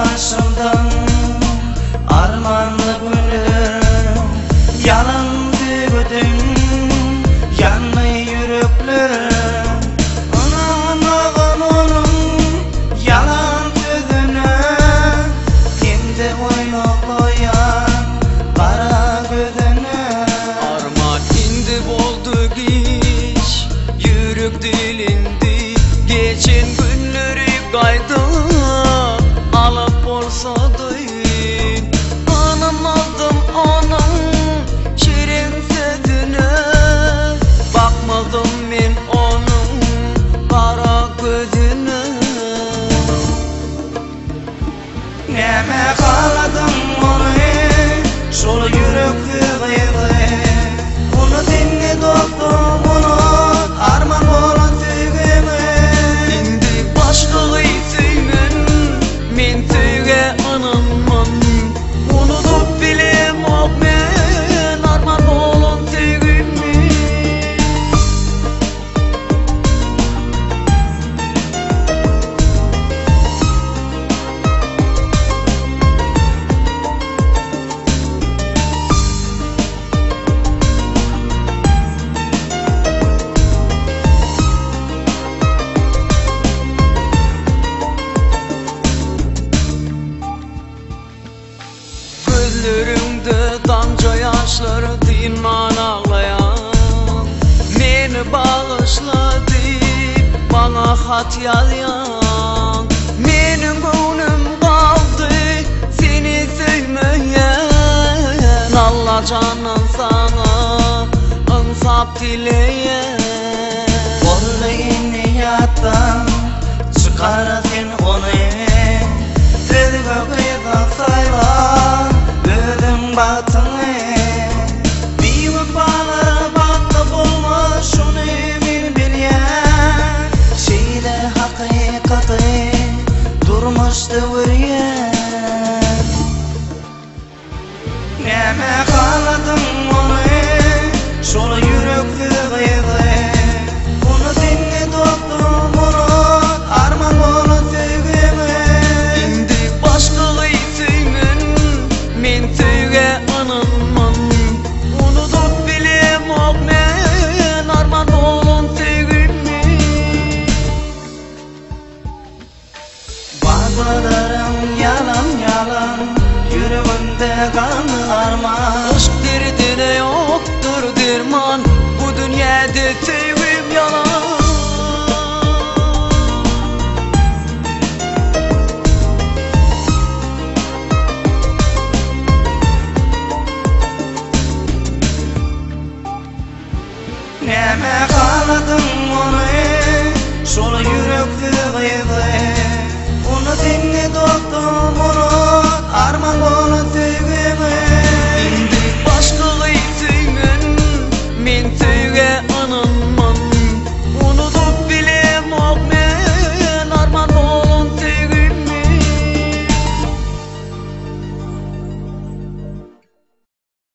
başımdan armanlı gönlüm yalan dügüdüm yanmay yüreklerim anamağın onun yalan dügünü kendi oynaklayan kara gözünü arman indi boldu giş yürek dilindi geçen günleri kaydı alıp bolsaydın anamadım onun şirin sözüne bakmadım men onun kara gözüne neme kaladım onu şol yürekli kıydı onu dinle doktum onu arman bolan tügümü indi başkalı suymen men tüge anamman unutup bilem ok men arman bolan tügümü gözlerimde damca yaşları dinman ağlayan meni bağışladı bana hat yazyan menin gönlüm kaldı seni sevmeyen Allah canın sana insaf dileyen Vallahi niyattan çıkar sen onu Tezgah kıyıdan sayla Ödüm batını Bir vefalara baklı bulmuş onu min bilyen Şeyde hakikati durmuştu vuryen Neme kaladım onu şol yürekli kıydı onu dinle doktum onu arman bolan tügümü indi başkalı suymen men tüge anamman unutup bilem ok men arman bolan tügümü Bazılarım yalan yalan yüreğimde kanlı arman aşk derdine yoktur derman bu dünyada sevgim yalan Neme kaladım onu şol